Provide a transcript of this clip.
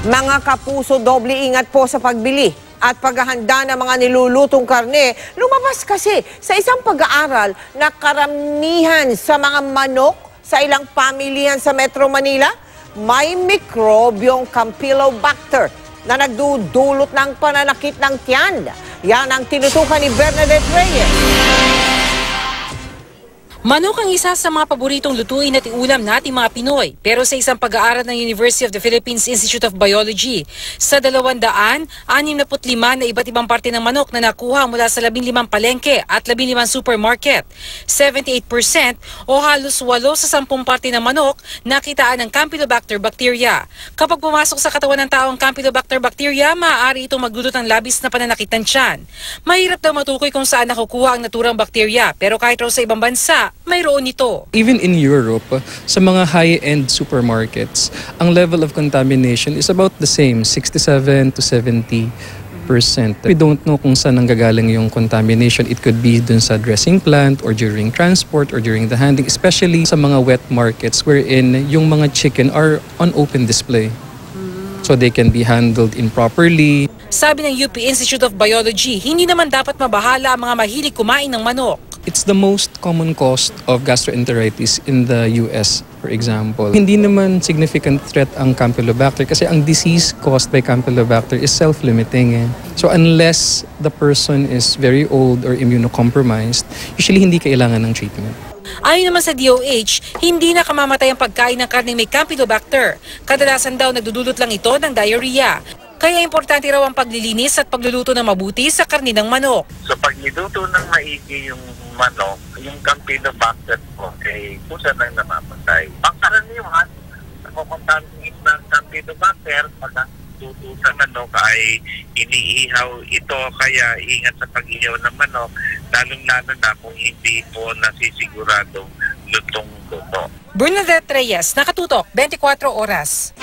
Mga kapuso, doble ingat po sa pagbili at paghahanda ng mga nilulutong karne. Lumabas kasi sa isang pag-aaral na karamihan sa mga manok sa ilang pamilyan sa Metro Manila may mikrobyong Campylobacter na nagdudulot ng pananakit ng tiyan. Yan ang tinutukan ni Bernadette Reyes. Manok ang isa sa mga paboritong lutuin at ulam nating mga Pinoy. Pero sa isang pag-aaral ng University of the Philippines Institute of Biology, sa 265 na iba't ibang parte ng manok na nakuha mula sa 15 palengke at 15 supermarket, 78% o halos 8 sa 10 parte ng manok nakitaan ng Campylobacter bacteria. Kapag pumasok sa katawan ng tao ang Campylobacter bacteria, maaari itong magdulot ng labis na pananakit ng tiyan. Mahirap daw matukoy kung saan nakukuha ang naturang bakterya, pero kahit raw sa ibang bansa, mayroon ito. Even in Europe, sa mga high-end supermarkets, ang level of contamination is about the same, 67 to 70%. We don't know kung saan nanggagaling yung contamination. It could be dun sa dressing plant or during transport or during the handling, especially sa mga wet markets wherein yung mga chicken are on open display. So they can be handled improperly. Sabi ng UP Institute of Biology, hindi naman dapat mabahala ang mga mahilig kumain ng manok. It's the most common cause of gastroenteritis in the US, for example. Hindi naman significant threat ang Campylobacter kasi ang disease caused by Campylobacter is self-limiting. So unless the person is very old or immunocompromised, usually hindi kailangan ng treatment. Ayon naman sa DOH, hindi na kamamatay ang pagkain ng karneng may Campylobacter. Kadalasan daw nagdudulot lang ito ng diarrhea. Kaya importante raw ang paglilinis at pagluluto ng mabuti sa karne ng manok. So pag niluto ng maigi yung manok, yung Campylobacter po ay kusa nang namamatay. Pangkaraniwan, nakukontaminate ng Campylobacter pag ang luto sa manok ay iniihaw ito, kaya ingat sa pag-ihaw ng manok, lalong-lalo na kung hindi po nasisiguradong lutong-luto. Bernadette Reyes, Nakatutok, 24 Oras.